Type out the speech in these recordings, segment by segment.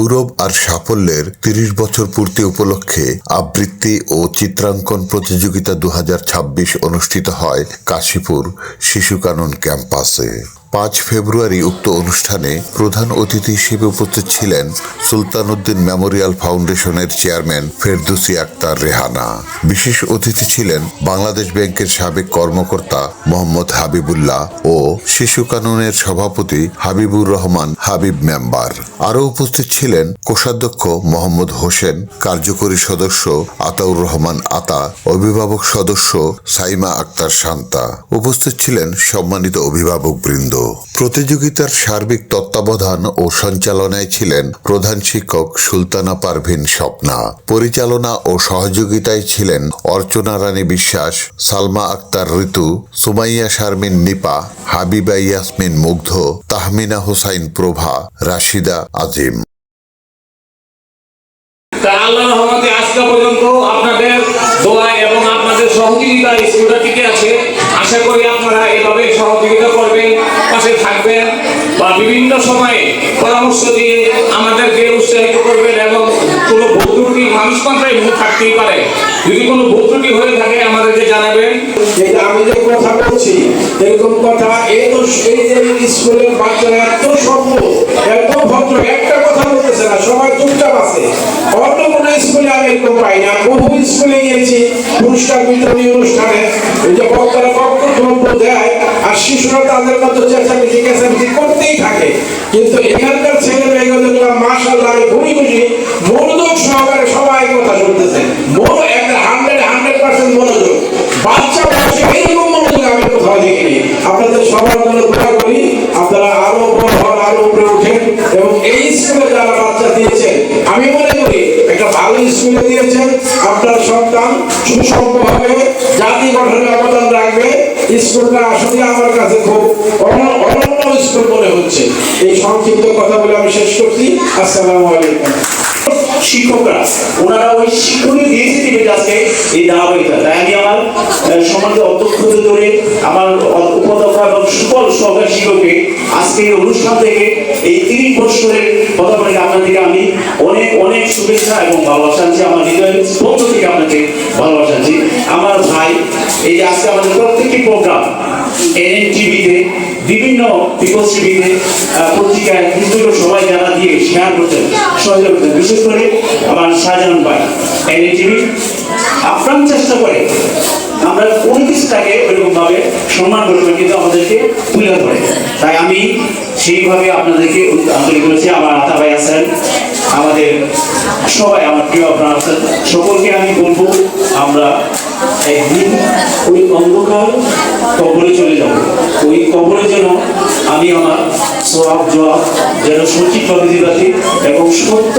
গৌরব আর সাফল্যের ৩০ বছর পূর্তি উপলক্ষে আবৃত্তি ও চিত্রাঙ্কন প্রতিযোগিতা ২০২৬ অনুষ্ঠিত হয় কাশীপুর শিশু কানন ক্যাম্পাসে। ৫ ফেব্রুয়ারি উক্ত অনুষ্ঠানে প্রধান অতিথি হিসেবে উপস্থিত ছিলেন সুলতান উদ্দিন মেমোরিয়াল ফাউন্ডেশনের চেয়ারম্যান ফেরদৌসী আক্তার রেহানা। বিশেষ অতিথি ছিলেন বাংলাদেশ ব্যাংকের সাবেক কর্মকর্তা মোহাম্মদ হাবিবুল্লাহ ও শিশু কাননের সভাপতি হাবিবুর রহমান হাবিব মেম্বার। আরও উপস্থিত ছিলেন কোষাধ্যক্ষ মোহাম্মদ হোসেন, কার্যকরী সদস্য আতাউর রহমান আতা, অভিভাবক সদস্য সাইমা আক্তার শান্তা। উপস্থিত ছিলেন সম্মানিত অভিভাবকবৃন্দ। প্রতিযোগিতার সার্বিক তত্ত্বাবধান ও সঞ্চালনায় ছিলেন প্রধান শিক্ষক সুলতানা পারভিন স্বপ্না। পরিচালনা ও সহযোগিতায় ছিলেন অর্চনা রানী বিশ্বাস, সালমা আক্তার ঋতু, সুমাইয়া শারমিন নিপা, হাবিবা ইয়াসমিন মুগ্ধ, তাহমিনা হোসাইন প্রভা, রাশিদা আজিম। আল্লাহর রহমতে আজকে পর্যন্ত আপনাদের দোয়া এবং আপনাদের সহযোগিতা স্কুলটা টিকে আছে। আশা করি আপনারা এভাবে সহযোগিতা করবেন, পাশে থাকবেন বা বিভিন্ন সময়ে পরামর্শ দিয়ে আমাদেরকে উৎসাহিত করবেন এবং কোনো ভুল ত্রুটি মানুষ মাত্রায় ভুল থাকতেই পারে, যদি কোনো ভুল ত্রুটি হয়ে থাকে আমাদেরকে জানাবেন। আমি যে কথা বলছি এরকম কথা এই যে স্কুলের বাচ্চারা এত সভ্য, এত ভদ্র, একটা কথা বলতেছে না, সবাই চুপচাপ আছে। অন্য কোনো স্কুলে আমি এরকম পাই না। বহু স্কুলে গিয়েছি পুরস্কার বিতরণী অনুষ্ঠানে, এই যে বক্তারা বক্তব্য দেয় আর শিশুরা তাদের মতো চেঁচামেচি করতেই থাকে, কিন্তু এখানকার ছেলে মেয়েগুলো মাশাআল্লাহ আমি খুবই খুশি, মনোযোগ সহকারে সবাই কথা শুনতেছে। 100% মনোযোগ, বাচ্চা বয়সে এইরকম মনোযোগ আমি কোথাও দেখিনি। আপনাদের সবার জন্য দোয়া করি আপনারা আরো বড় হন, আরো উপরে উঠেন এবং এই স্কুলে যারা বাচ্চা দিয়েছেন আমি মনে করি একটা ভালো স্কুলে দিয়েছেন। আপনার সন্তান সুসম্পন্ন হবে, জাতি গঠনে অবদান রাখবে। স্কুলটা আসলে আমার কাছে খুব অনন্য স্কুল মনে হচ্ছে। এই সংক্ষিপ্ত কথা বলে আমি শেষ করছি। আসসালামু আলাইকুম। শিক্ষকরা ওনারা ওই শিক্ষণীয় দিয়েছে দিবে আজকে এই ধারাবাহিকতা। তাই আমি আমার সমাজে অধ্যক্ষ ধরে আমার উপাধ্যক্ষ এবং সকল সহকারী শিক্ষককে আজকে এই অনুষ্ঠান থেকে এই 30 বছরের পদাবলী আপনাদেরকে আমি অনেক অনেক শুভেচ্ছা এবং ভালোবাসা আনছি। আমার হৃদয়ের স্পন্দ থেকে আপনাকে ভালোবাসা আনছি। আমার ভাই এই যে আজকে আমাদের প্রত্যেকটি প্রোগ্রাম এনএন টিভিতে, বিভিন্ন পিপলস টিভিতে, পত্রিকায় বিভিন্ন সবাই যারা দিয়ে শেয়ার করতেন, সহযোগিতা করতেন, বিশেষ করে আমার শাহজাহান ভাই এনএন টিভি আপ্রাণ চেষ্টা করে আমরা কোনো কিছুটাকে ওইরকম ভাবে সম্মান করতে পারি, কিন্তু আমাদেরকে তুলে ধরে। তাই আমি সেইভাবে আপনাদেরকে আন্তরিক করেছি। আমার আতা ভাই আছেন, আমাদের সবাই আমার প্রিয় আপনারা আছেন, সকলকে আমি বলবো আমরা একদিন ওই অন্ধকার কবরে চলে যাব। ওই কবরে যেন আমি আমার সওয়াব জবাব যেন সঠিকভাবে দিতে পারি এবং সত্য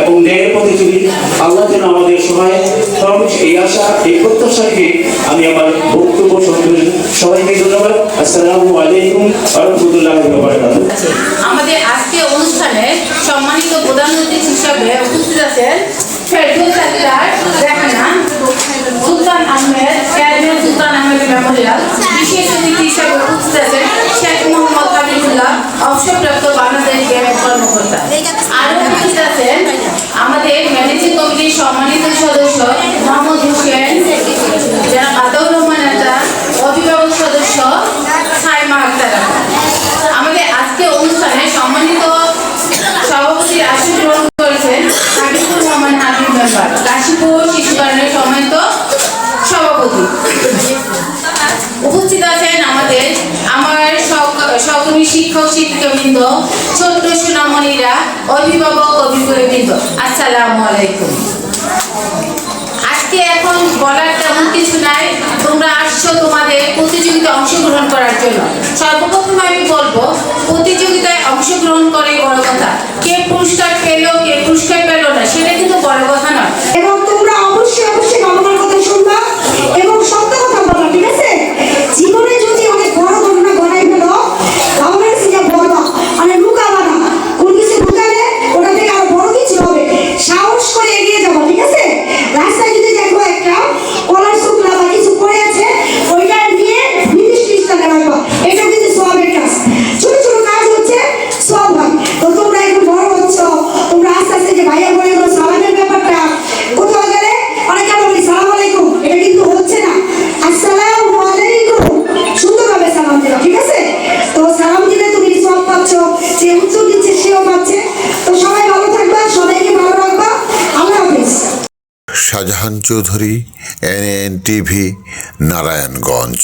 এবং ন্যায়ের পথে চলি। আল্লাহ যেন আমাদের সহায় হন, এই আশা এই প্রত্যাশাকে আমি আমার বক্তব্য সঙ্গে সবাইকে ধন্যবাদ। আসসালামু আলাইকুম ওয়া রাহমাতুল্লাহি ওয়া বারাকাতুহু। আমাদের আজকে অনুষ্ঠানে সম্মানিত প্রধান অতিথি হিসেবে উপস্থিত আছেন ফেরদৌসী আক্তার রেহানা, সুলতান আহমেদ, চেয়ারম্যান সুলতান আহমেদ মেমোরিয়াল। বিশেষ অতিথি হিসেবে উপস্থিত আছেন শেখ মোহাম্মদ হাবিবুল্লাহ, অবসরপ্রাপ্ত বাংলাদেশ ব্যাংক কর্মকর্তা। আরও উপস্থিত আছেন আমাদের ম্যানেজিং কমিটির সম্মানিত সদস্য মোহাম্মদ হোসেন, যারা আতাউর রহমান আতা, অভিভাবক সদস্য সাইমা আক্তার। আমাদের আজকে অনুষ্ঠানে সম্মানিত সভাপতির আসন গ্রহণ করেছেন হাবিবুর রহমান হাবিব মেম্বার, কাশীপুর শিশু কাননের সম্মানিত সভাপতি। উপস্থিত আছেন আমার সহকর্মী শিক্ষক শিক্ষিকাবৃন্দ, ছোট্ট সোনামণিরা, অভিভাবক অভিভাবকবৃন্দ, আসসালামু আলাইকুম। আজকে এখন বলার তেমন কিছু নাই, তোমরা আসছো তোমাদের প্রতিযোগিতায় অংশগ্রহণ করার জন্য। সর্বপ্রথম আমি বলবো প্রতিযোগিতায় অংশগ্রহণ করে বড় কথা, কে পুরস্কার পেলো কে পুরস্কার পেলো না সেটা কিন্তু বড় কথা নয়। এবং তোমরা অবশ্যই বাবার কথা শুনবা এবং সত্য কথা বলবা, ঠিক আছে? জীবনে যদি অনেক বড় ঘটনা ঘটাই ফেলো তাহলে সেটা বলবা, মানে লুকাবা না। কোন কিছু লুকালে ওটা থেকে আরো বড় কিছু হবে, সাহস করে এগিয়ে যাবা, ঠিক আছে? রাস্তায় যদি দেখো একটা কলার শুকনা বা কিছু পড়ে আছে, ওইটা নিয়ে নির্দিষ্ট স্থানে রাখবা। এটা কিন্তু সওয়াবের কাজ। ছোট ছোট কাজ হচ্ছে সওয়াব হয়। তো তোমরা শাহজাহান চৌধুরী, NNTV, নারায়ণগঞ্জ।